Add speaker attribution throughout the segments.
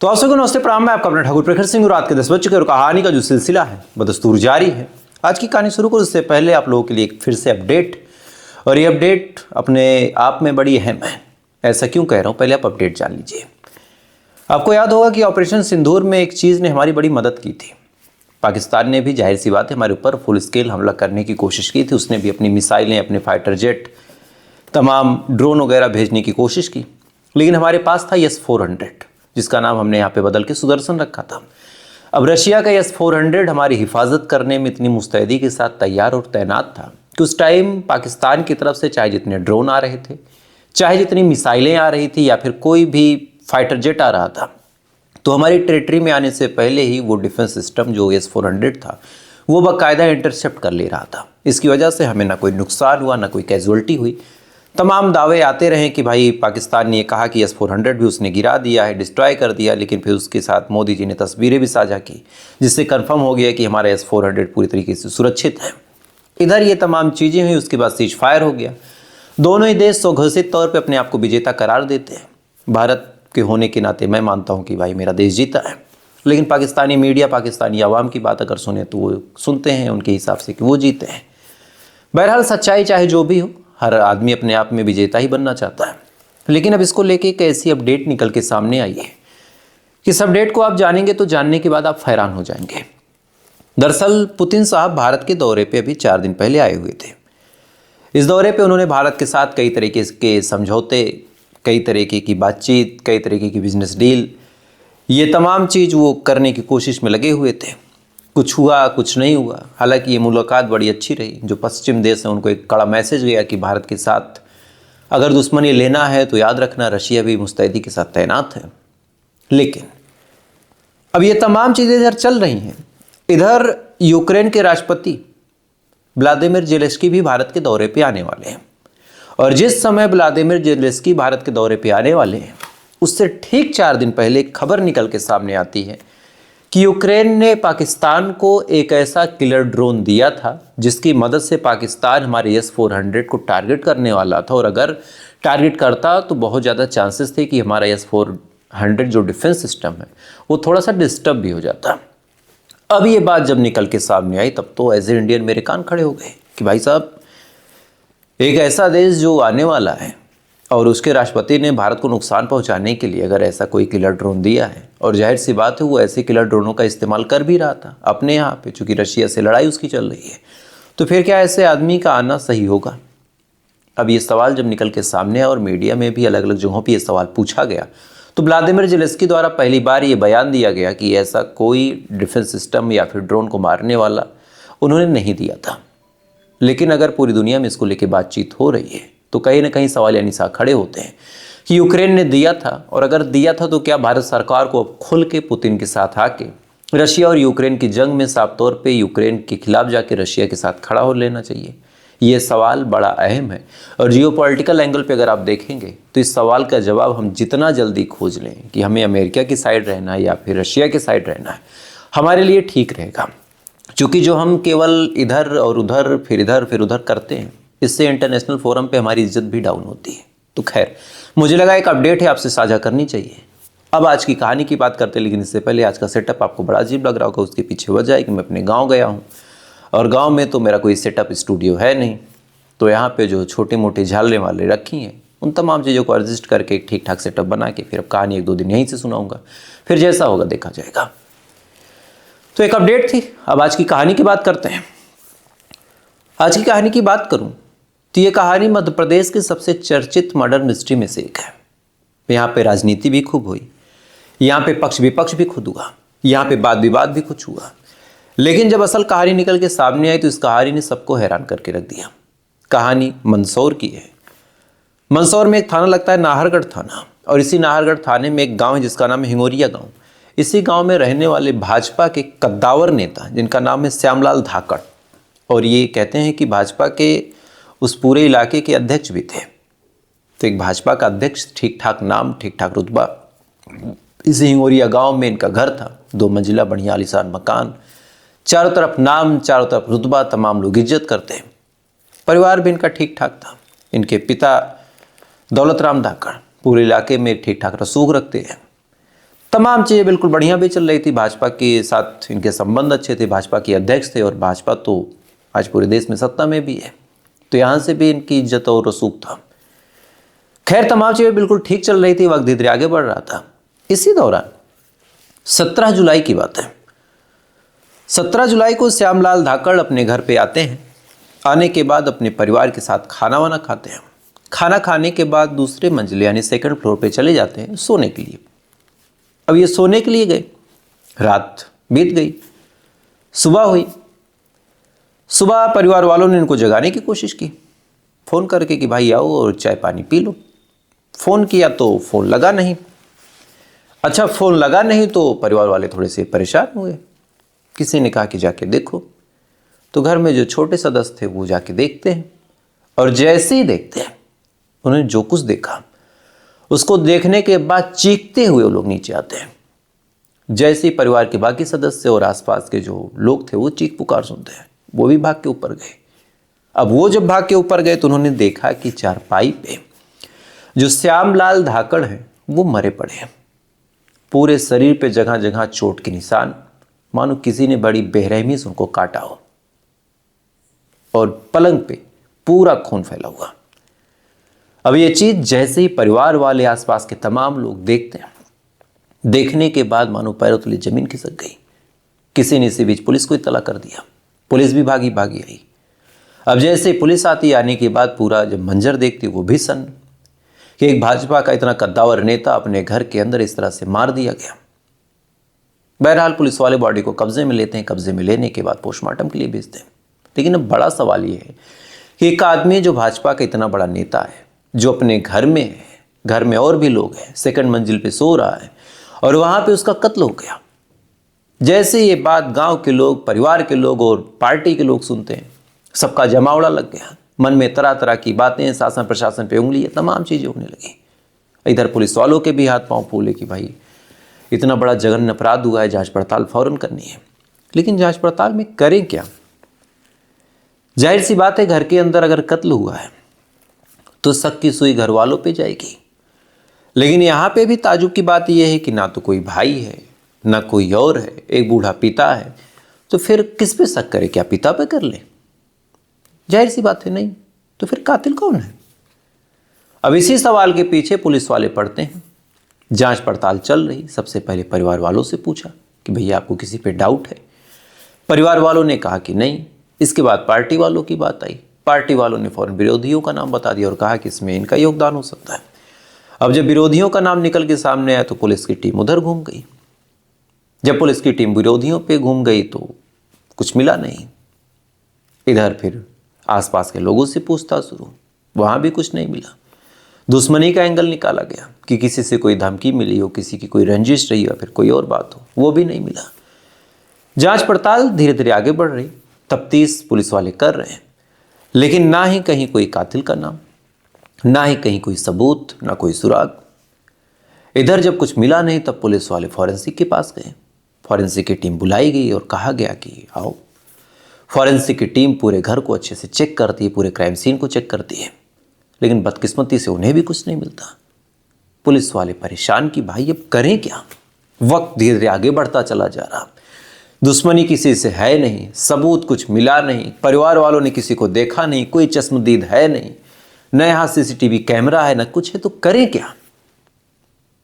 Speaker 1: तो आप सबको नमस्ते प्रणाम। मैं आपका अपना ठाकुर प्रखर सिंह और रात के 10 बज चुके और कहानी का जो सिलसिला है बदस्तूर जारी है। आज की कहानी शुरू करूं उससे पहले आप लोगों के लिए एक फिर से अपडेट, और ये अपडेट अपने आप में बड़ी अहम है। ऐसा क्यों कह रहा हूं, पहले आप अपडेट जान लीजिए। आपको याद होगा कि ऑपरेशन सिंदूर में एक चीज़ ने हमारी बड़ी मदद की थी। पाकिस्तान ने भी जाहिर सी बात है हमारे ऊपर फुल स्केल हमला करने की कोशिश की थी। उसने भी अपनी मिसाइलें, अपने फाइटर जेट, तमाम ड्रोन वगैरह भेजने की कोशिश की, लेकिन हमारे पास था S-400, जिसका नाम हमने यहाँ पे बदल के सुदर्शन रखा था। अब रशिया का S-400 हमारी हिफाजत करने में इतनी मुस्तैदी के साथ तैयार और तैनात था कि उस टाइम पाकिस्तान की तरफ से चाहे जितने ड्रोन आ रहे थे, चाहे जितनी मिसाइलें आ रही थी, या फिर कोई भी फाइटर जेट आ रहा था, तो हमारी टेरिटरी में आने से पहले ही वो डिफेंस सिस्टम जो S-400 था वो बाकायदा इंटरसेप्ट कर ले रहा था। इसकी वजह से हमें ना कोई नुकसान हुआ, ना कोई कैजुअल्टी हुई। तमाम दावे आते रहे कि भाई पाकिस्तान ने ये कहा कि S-400 भी उसने गिरा दिया है, डिस्ट्रॉय कर दिया, लेकिन फिर उसके साथ मोदी जी ने तस्वीरें भी साझा की, जिससे कंफर्म हो गया कि हमारा S-400 पूरी तरीके से सुरक्षित है। इधर ये तमाम चीज़ें हुई, उसके बाद सीज फायर हो गया। दोनों ही देश स्वघोषित तौर पर अपने आप को विजेता करार देते हैं। भारत के होने के नाते मैं मानता हूँ कि भाई मेरा देश जीता है, लेकिन पाकिस्तानी मीडिया, पाकिस्तानी आवाम की बात अगर सुने तो वो सुनते हैं उनके हिसाब से कि वो जीते हैं। बहरहाल सच्चाई चाहे जो भी हो, हर आदमी अपने आप में विजेता ही बनना चाहता है। लेकिन अब इसको लेके एक ऐसी अपडेट निकल के सामने आई है कि इस अपडेट को आप जानेंगे तो जानने के बाद आप हैरान हो जाएंगे। दरअसल पुतिन साहब भारत के दौरे पे अभी 4 दिन पहले आए हुए थे। इस दौरे पे उन्होंने भारत के साथ कई तरीके के समझौते, कई तरीके की बातचीत, कई तरीके की बिजनेस डील, ये तमाम चीज़ वो करने की कोशिश में लगे हुए थे। कुछ हुआ, कुछ नहीं हुआ। हालांकि ये मुलाकात बड़ी अच्छी रही। जो पश्चिम देश है उनको एक कड़ा मैसेज गया कि भारत के साथ अगर दुश्मनी लेना है तो याद रखना रशिया भी मुस्तैदी के साथ तैनात है। लेकिन अब ये तमाम चीज़ें इधर चल रही हैं, इधर यूक्रेन के राष्ट्रपति व्लादिमीर ज़ेलेंस्की भी भारत के दौरे पे आने वाले हैं। और जिस समय व्लादिमीर ज़ेलेंस्की भारत के दौरे पे आने वाले हैं, उससे ठीक 4 दिन पहले एक खबर निकल के सामने आती है कि यूक्रेन ने पाकिस्तान को एक ऐसा किलर ड्रोन दिया था जिसकी मदद से पाकिस्तान हमारे S-400 को टारगेट करने वाला था, और अगर टारगेट करता तो बहुत ज़्यादा चांसेस थे कि हमारा S-400 जो डिफेंस सिस्टम है वो थोड़ा सा डिस्टर्ब भी हो जाता। अब ये बात जब निकल के सामने आई तब तो एज ए इंडियन मेरे कान खड़े हो गए कि भाई साहब, एक ऐसा देश जो आने वाला है और उसके राष्ट्रपति ने भारत को नुकसान पहुंचाने के लिए अगर ऐसा कोई किलर ड्रोन दिया है, और जाहिर सी बात है वो ऐसे किलर ड्रोनों का इस्तेमाल कर भी रहा था अपने यहाँ पे, चूँकि रशिया से लड़ाई उसकी चल रही है, तो फिर क्या ऐसे आदमी का आना सही होगा? अब ये सवाल जब निकल के सामने आया और मीडिया में भी अलग अलग जगहों पर यह सवाल पूछा गया, तो व्लादिमीर ज़ेलेंस्की द्वारा पहली बार ये बयान दिया गया कि ऐसा कोई डिफेंस सिस्टम या फिर ड्रोन को मारने वाला उन्होंने नहीं दिया था। लेकिन अगर पूरी दुनिया में इसको लेकर बातचीत हो रही है तो कहीं ना कहीं सवाल या निशान खड़े होते हैं कि यूक्रेन ने दिया था, और अगर दिया था तो क्या भारत सरकार को अब खुल के पुतिन के साथ आके रशिया और यूक्रेन की जंग में साफ तौर पे यूक्रेन के खिलाफ जाके रशिया के साथ खड़ा हो लेना चाहिए? ये सवाल बड़ा अहम है, और जियोपॉलिटिकल एंगल पे अगर आप देखेंगे तो इस सवाल का जवाब हम जितना जल्दी खोज लें कि हमें अमेरिका की साइड रहना है या फिर रशिया की साइड रहना है, हमारे लिए ठीक रहेगा। क्योंकि जो हम केवल इधर और उधर फिर इधर फिर उधर करते हैं, इससे इंटरनेशनल फोरम पे हमारी इज्जत भी डाउन होती है। तो खैर, मुझे लगा एक अपडेट है आपसे साझा करनी चाहिए। अब आज की कहानी की बात करते हैं, लेकिन इससे पहले आज का सेटअप आपको बड़ा अजीब लग रहा होगा। उसके पीछे वजह है कि मैं अपने गांव गया हूं, और गांव में तो मेरा कोई सेटअप स्टूडियो है नहीं, तो यहाँ पे जो छोटे मोटे झालने वाले रखी हैं उन तमाम चीज़ों को एडजस्ट करके एक ठीक ठाक सेटअप बना के फिर अब कहानी 1-2 दिन यहीं से सुनाऊँगा, फिर जैसा होगा देखा जाएगा। तो एक अपडेट थी। अब आज की कहानी की बात करते हैं। आज की कहानी की बात करूं तो ये कहानी मध्य प्रदेश के सबसे चर्चित मर्डर मिस्ट्री में से एक है। यहाँ पे राजनीति भी खूब हुई, यहाँ पे पक्ष विपक्ष भी खुद हुआ, यहाँ पे वाद विवाद भी कुछ हुआ, लेकिन जब असल कहानी निकल के सामने आई तो इस कहानी ने सबको हैरान करके रख दिया। कहानी मंदसौर की है। मंदसौर में एक थाना लगता है नाहरगढ़ थाना, और इसी नाहरगढ़ थाने में एक गाँव है जिसका नाम है हिंगोरिया गाँव। इसी गांव में रहने वाले भाजपा के कद्दावर नेता जिनका नाम है श्यामलाल धाकड़, और ये कहते हैं कि भाजपा के उस पूरे इलाके के अध्यक्ष भी थे। तो एक भाजपा का अध्यक्ष, ठीक ठाक नाम, ठीक ठाक रुतबा, इसी हिंगोरिया गांव में इनका घर था। 2 मंजिला बढ़िया आलीशान मकान, चारों तरफ नाम, चारों तरफ रुतबा, तमाम लोग इज्जत करते हैं। परिवार भी इनका ठीक ठाक था। इनके पिता दौलत राम धाकड़ पूरे इलाके में ठीक ठाक रसूख रखते हैं। तमाम चीज़ें बिल्कुल बढ़िया भी चल रही थी, भाजपा के साथ इनके संबंध अच्छे थे, भाजपा के अध्यक्ष थे और भाजपा तो आज पूरे देश में सत्ता में भी है, तो यहाँ से भी इनकी इज्जत और रसूख था। खैर तमाम चीज़ें बिल्कुल ठीक चल रही थी, वक्त धीरे धीरे आगे बढ़ रहा था। इसी दौरान 17 जुलाई की बात है। 17 जुलाई को श्यामलाल धाकड़ अपने घर पे आते हैं। आने के बाद अपने परिवार के साथ खाना वाना खाते हैं। खाना खाने के बाद दूसरे मंजिल यानी सेकंड फ्लोर पे चले जाते हैं सोने के लिए। अब ये सोने के लिए गए, रात बीत गई, सुबह हुई। सुबह परिवार वालों ने इनको जगाने की कोशिश की, फ़ोन करके कि भाई आओ और चाय पानी पी लो। फ़ोन किया तो फ़ोन लगा नहीं। अच्छा, फ़ोन लगा नहीं तो परिवार वाले थोड़े से परेशान हुए। किसी ने कहा कि जाके देखो, तो घर में जो छोटे सदस्य थे वो जाके देखते हैं और जैसे ही देखते हैं उन्होंने जो कुछ देखा उसको देखने के बाद चीखते हुए वो लोग नीचे आते हैं। जैसे ही परिवार के बाकी सदस्य और आसपास के जो लोग थे वो चीख पुकार सुनते हैं, वो भी भाग के ऊपर गए। अब वो जब भाग के ऊपर गए तो उन्होंने देखा कि चारपाई पे जो श्यामलाल धाकड़ हैं वो मरे पड़े हैं। पूरे शरीर पे जगह जगह चोट के निशान, मानो किसी ने बड़ी बेरहमी से उनको काटा हो, और पलंग पे पूरा खून फैला हुआ। अब ये चीज जैसे ही परिवार वाले आसपास के तमाम लोग देखते हैं, देखने के बाद मानो पैरों तले जमीन खिसक गई। किसी ने इसी बीच पुलिस को इत्तला कर दिया। पुलिस भी भागी भागी आई। अब जैसे पुलिस आती, आने के बाद पूरा जब मंजर देखती वो भी सन्न कि एक भाजपा का इतना कद्दावर नेता अपने घर के अंदर इस तरह से मार दिया गया। बहरहाल पुलिस वाले बॉडी को कब्जे में लेते हैं। कब्जे में लेने के बाद पोस्टमार्टम के लिए भेजते हैं। लेकिन अब बड़ा सवाल ये है कि एक आदमी जो भाजपा का इतना बड़ा नेता है, जो अपने घर में है, घर में और भी लोग हैं, सेकंड मंजिल पे सो रहा है और वहां पे उसका कत्ल हो गया। जैसे ये बात गांव के लोग, परिवार के लोग और पार्टी के लोग सुनते हैं, सबका जमावड़ा लग गया। मन में तरह तरह की बातें, शासन प्रशासन पे उंगली, तमाम चीजें होने लगी। इधर पुलिस वालों के भी हाथ पांव फूले कि भाई इतना बड़ा जघन्य अपराध हुआ है, जांच पड़ताल फौरन करनी है। लेकिन जांच पड़ताल में करें क्या? जाहिर सी बात है, घर के अंदर अगर कत्ल हुआ है तो शक की सुई घर वालों पे जाएगी। लेकिन यहाँ पे भी ताजुब की बात यह है कि ना तो कोई भाई है, ना कोई और है, एक बूढ़ा पिता है, तो फिर किस पे शक करे? क्या पिता पे कर ले? जाहिर सी बात है नहीं। तो फिर कातिल कौन है? अब इसी सवाल के पीछे पुलिस वाले पड़ते हैं। जांच पड़ताल चल रही। सबसे पहले परिवार वालों से पूछा कि भैया आपको किसी पे डाउट है? परिवार वालों ने कहा कि नहीं। इसके बाद पार्टी वालों की बात आई। पार्टी वालों ने फौरन विरोधियों का नाम बता दिया और कहा कि इसमें इनका योगदान हो सकता है। अब जब विरोधियों का नाम निकल के सामने आया तो पुलिस की टीम उधर घूम गई। जब पुलिस की टीम विरोधियों पे घूम गई तो कुछ मिला नहीं। इधर फिर आसपास के लोगों से पूछताछ शुरू, वहां भी कुछ नहीं मिला। दुश्मनी का एंगल निकाला गया कि किसी से कोई धमकी मिली हो, किसी की कोई रंजिश रही हो, फिर कोई और बात हो, वो भी नहीं मिला। जांच पड़ताल धीरे धीरे आगे बढ़ रही, तफ्तीश पुलिस वाले कर रहे हैं, लेकिन ना ही कहीं कोई कातिल का नाम, ना ही कहीं कोई सबूत, ना कोई सुराग। इधर जब कुछ मिला नहीं तब पुलिस वाले फॉरेंसिक के पास गए। फॉरेंसिक की टीम बुलाई गई और कहा गया कि आओ। फॉरेंसिक की टीम पूरे घर को अच्छे से चेक करती है, पूरे क्राइम सीन को चेक करती है, लेकिन बदकिस्मती से उन्हें भी कुछ नहीं मिलता। पुलिस वाले परेशान कि भाई अब करें क्या? वक्त धीरे धीरे आगे बढ़ता चला जा रहा। दुश्मनी किसी से है नहीं, सबूत कुछ मिला नहीं, परिवार वालों ने किसी को देखा नहीं, कोई चश्मदीद है नहीं, न यहाँ सीसीटीवी कैमरा है, न कुछ है, तो करें क्या?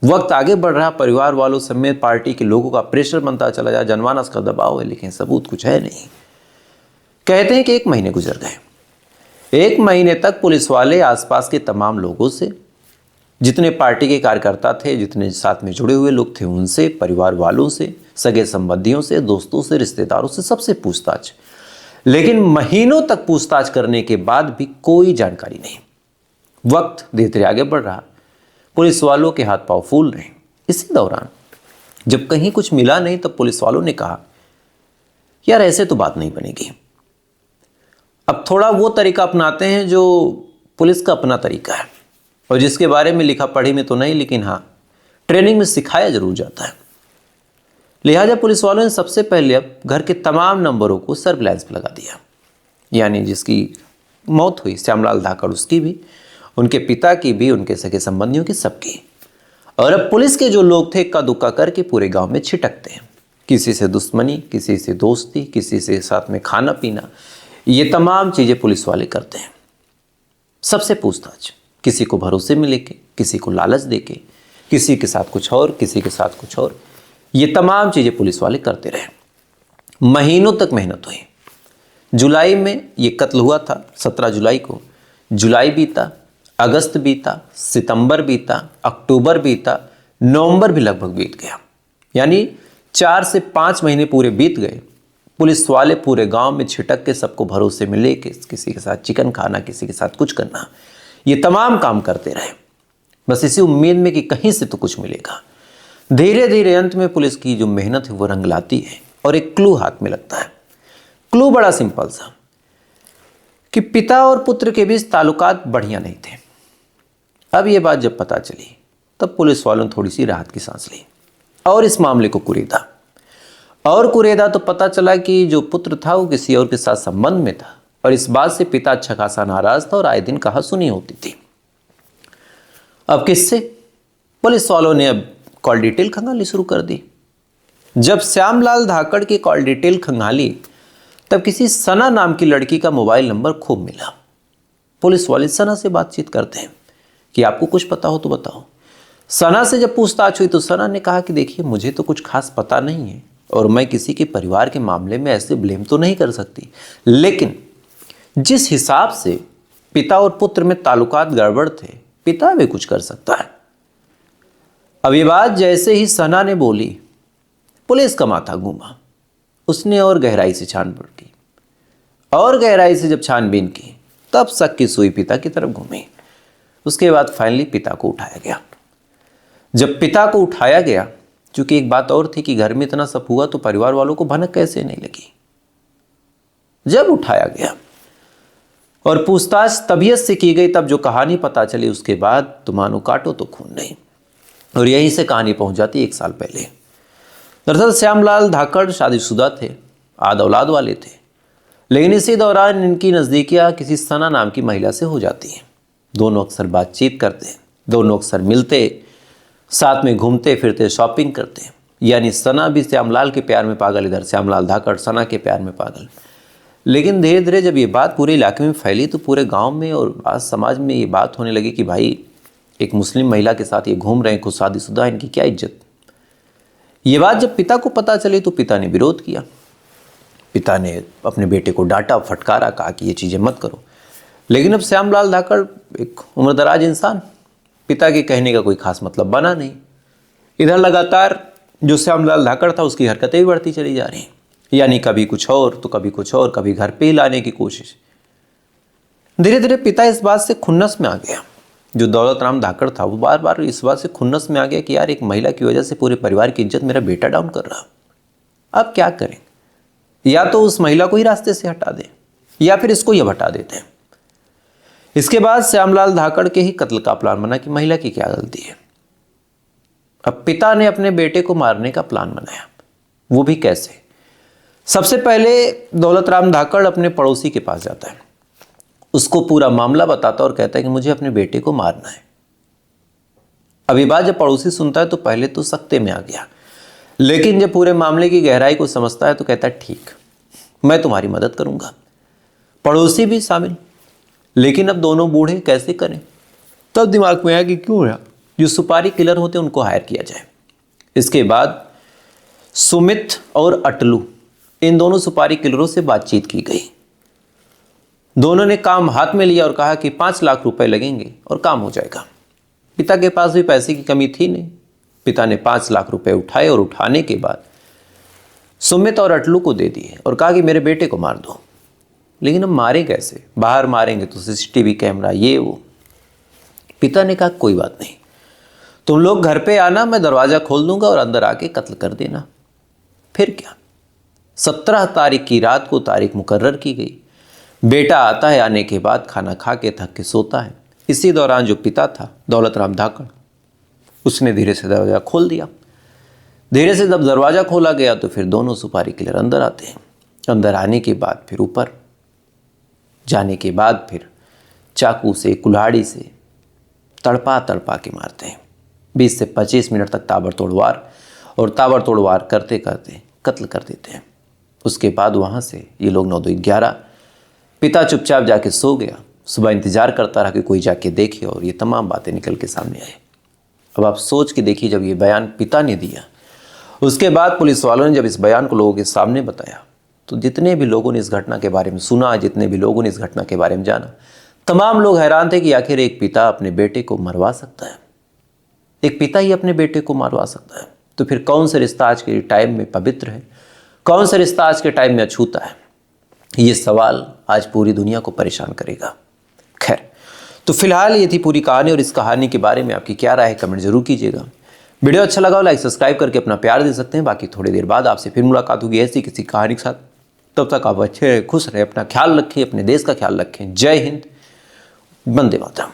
Speaker 1: वक्त आगे बढ़ रहा। परिवार वालों समेत पार्टी के लोगों का प्रेशर बनता चला जा, जनमानस का दबाव है, लेकिन सबूत कुछ है नहीं। कहते हैं कि 1 महीने गुजर गए। 1 महीने तक पुलिस वाले आसपास के तमाम लोगों से, जितने पार्टी के कार्यकर्ता थे, जितने साथ में जुड़े हुए लोग थे, उनसे, परिवार वालों से, सगे संबंधियों से, दोस्तों से, रिश्तेदारों से, सबसे पूछताछ। लेकिन महीनों तक पूछताछ करने के बाद भी कोई जानकारी नहीं। वक्त धीरे धीरे आगे बढ़ रहा। पुलिस वालों के हाथ पांव फूल रहे। इसी दौरान जब कहीं कुछ मिला नहीं तब पुलिस वालों ने कहा यार ऐसे तो बात नहीं बनेगी। अब थोड़ा वो तरीका अपनाते हैं जो पुलिस का अपना तरीका है और जिसके बारे में लिखा पढ़ी में तो नहीं, लेकिन हाँ ट्रेनिंग में सिखाया जरूर जाता है। लिहाजा पुलिस वालों ने सबसे पहले अब घर के तमाम नंबरों को सर्विलांस पर लगा दिया। यानी जिसकी मौत हुई श्यामलाल धाकड़, उसकी भी, उनके पिता की भी, उनके सगे संबंधियों की, सबकी। और अब पुलिस के जो लोग थे इक्का दुक्का करके पूरे गांव में छिटकते हैं। किसी से दुश्मनी, किसी से दोस्ती, किसी से साथ में खाना पीना, ये तमाम चीज़ें पुलिस वाले करते हैं। सबसे पूछताछ, किसी को भरोसे में लेके, किसी को लालच देके, किसी के साथ कुछ और, किसी के साथ कुछ और, ये तमाम चीज़ें पुलिस वाले करते रहे। महीनों तक मेहनत हुई। जुलाई में ये कत्ल हुआ था, 17 जुलाई को। जुलाई बीता, अगस्त बीता, सितंबर बीता, अक्टूबर बीता, नवंबर भी लगभग बीत गया। यानी 4 से 5 महीने पूरे बीत गए। पुलिस वाले पूरे गांव में छिटक के सबको भरोसे में लेके किसी के साथ चिकन खाना, किसी के साथ कुछ करना, ये तमाम काम करते रहे, बस इसी उम्मीद में कि कहीं से तो कुछ मिलेगा। धीरे धीरे अंत में पुलिस की जो मेहनत है वो रंग लाती है और एक क्लू हाथ में लगता है। क्लू बड़ा सिंपल सा कि पिता और पुत्र के बीच ताल्लुकात बढ़िया नहीं थे। अब ये बात जब पता चली तब पुलिस वालों ने थोड़ी सी राहत की सांस ली और इस मामले को कुरेदा। तो पता चला कि जो पुत्र था वो किसी और के साथ संबंध में था और इस बात से पिता अच्छा खासा नाराज था और आए दिन कहा सुनी होती थी। अब किससे? पुलिस वालों ने अब कॉल डिटेल खंगाली शुरू कर दी। जब श्यामलाल धाकड़ की कॉल डिटेल खंगाली तब किसी सना नाम की लड़की का मोबाइल नंबर खूब मिला। पुलिस वाले सना से बातचीत करते हैं कि आपको कुछ पता हो तो बताओ। सना से जब पूछताछ हुई तो सना ने कहा कि देखिए मुझे तो कुछ खास पता नहीं है और मैं किसी के परिवार के मामले में ऐसे ब्लेम तो नहीं कर सकती, लेकिन जिस हिसाब से पिता और पुत्र में ताल्लुकात गड़बड़ थे, पिता भी कुछ कर सकता है। अब ये बात जैसे ही सना ने बोली, पुलिस का माथा घूमा। उसने और गहराई से छानबीन की और गहराई से जब छानबीन की तब शक की सुई पिता की तरफ घूमी। उसके बाद फाइनली पिता को उठाया गया। जब पिता को उठाया गया, क्योंकि एक बात और थी कि घर में इतना सब हुआ तो परिवार वालों को भनक कैसे नहीं लगी। जब उठाया गया और पूछताछ तबीयत से की गई तब जो कहानी पता चली उसके बाद तो मानो काटो तो खून नहीं। और यहीं से कहानी पहुंच जाती 1 साल पहले। दरअसल श्यामलाल धाकड़ शादीशुदा थे, आद औलाद वाले थे, लेकिन इसी दौरान इनकी नज़दीकियाँ किसी सना नाम की महिला से हो जाती हैं। दोनों अक्सर बातचीत करते, दोनों अक्सर मिलते, साथ में घूमते फिरते, शॉपिंग करते। यानी सना भी श्यामलाल के प्यार में पागल, इधर श्यामलाल धाकड़ सना के प्यार में पागल। लेकिन धीरे धीरे जब ये बात पूरे इलाके में फैली तो पूरे गांव में और आज समाज में ये बात होने लगी कि भाई एक मुस्लिम महिला के साथ ये घूम रहे हैं, खुद शादीशुदा, इनकी क्या इज्जत। ये बात जब पिता को पता चली तो पिता ने विरोध किया। पिता ने अपने बेटे को डांटा, फटकारा, कहा कि ये चीज़ें मत करो। लेकिन अब श्यामलाल धाकड़ एक उम्रदराज इंसान, पिता के कहने का कोई खास मतलब बना नहीं। इधर लगातार जो श्यामलाल धाकड़ था उसकी हरकतें भी बढ़ती चली जा रही, यानी कभी कुछ और तो कभी कुछ और, कभी घर पे ही लाने की कोशिश। धीरे धीरे पिता इस बात से खुन्नस में आ गया। जो दौलत राम धाकड़ था वो बार बार इस बात से खुन्नस में आ गया कि यार एक महिला की वजह से पूरे परिवार की इज्जत मेरा बेटा डाउन कर रहा। अब क्या करें? या तो उस महिला को ही रास्ते से हटा दें या फिर इसको ही हटा देते हैं। इसके बाद श्यामलाल धाकड़ के ही कत्ल का प्लान बना कि महिला की क्या गलती है। अब पिता ने अपने बेटे को मारने का प्लान बनाया। वो भी कैसे? सबसे पहले दौलत राम धाकड़ अपने पड़ोसी के पास जाता है, उसको पूरा मामला बताता और कहता है कि मुझे अपने बेटे को मारना है। अब ये बात जब पड़ोसी सुनता है तो पहले तो सख्ते में आ गया, लेकिन जब पूरे मामले की गहराई को समझता है तो कहता है ठीक, मैं तुम्हारी मदद करूंगा। पड़ोसी भी शामिल। लेकिन अब दोनों बूढ़े कैसे करें? तब दिमाग में आया कि क्यों ना जो सुपारी किलर होते हैं उनको हायर किया जाए। इसके बाद सुमित और अटलू, इन दोनों सुपारी किलरों से बातचीत की गई। दोनों ने काम हाथ में लिया और कहा कि 5 लाख रुपए लगेंगे और काम हो जाएगा। पिता के पास भी पैसे की कमी थी नहीं। पिता ने 5 लाख रुपए उठाए और उठाने के बाद सुमित और अटलू को दे दिए और कहा कि मेरे बेटे को मार दो। लेकिन अब मारे कैसे? बाहर मारेंगे तो सीसीटीवी कैमरा, ये वो। पिता ने कहा कोई बात नहीं, तुम लोग घर पे आना, मैं दरवाज़ा खोल दूंगा और अंदर आके कत्ल कर देना। फिर क्या? 17 तारीख की रात को तारीख मुकर्रर की गई। बेटा आता है, आने के बाद खाना खा के थक के सोता है। इसी दौरान जो पिता था दौलत राम धाकड़, उसने धीरे से दरवाज़ा खोल दिया। धीरे से जब दरवाज़ा खोला गया तो फिर दोनों सुपारी किलर अंदर आते हैं। अंदर आने के बाद फिर ऊपर जाने के बाद फिर चाकू से, कुल्हाड़ी से तड़पा तड़पा के मारते हैं। 20 से 25 मिनट तक ताबड़तोड़ वार करते करते कत्ल कर देते हैं। उसके बाद वहाँ से ये लोग 9 2 11 पिता चुपचाप जाके सो गया। सुबह इंतजार करता रहा कि कोई जाके देखे और ये तमाम बातें निकल के सामने आए। अब आप सोच के देखिए, जब ये बयान पिता ने दिया, उसके बाद पुलिस वालों ने जब इस बयान को लोगों के सामने बताया, तो जितने भी लोगों ने इस घटना के बारे में सुना, जितने भी लोगों ने इस घटना के बारे में जाना, तमाम लोग हैरान थे कि आखिर एक पिता अपने बेटे को मरवा सकता है, एक पिता ही अपने बेटे को मरवा सकता है। तो फिर कौन सा रिश्ता आज के टाइम में पवित्र है, कौन सा रिश्ता आज के टाइम में अछूता है? ये सवाल आज पूरी दुनिया को परेशान करेगा। खैर, तो फिलहाल ये थी पूरी कहानी, और इस कहानी के बारे में आपकी क्या राय है कमेंट जरूर कीजिएगा। वीडियो अच्छा लगा हो लाइक सब्सक्राइब करके अपना प्यार दे सकते हैं। बाकी थोड़ी देर बाद आपसे फिर मुलाकात होगी ऐसी किसी कहानी के साथ। तब तक आप अच्छे रहे, खुश रहे, अपना ख्याल रखें, अपने देश का ख्याल रखें। जय हिंद, वंदे मातरम।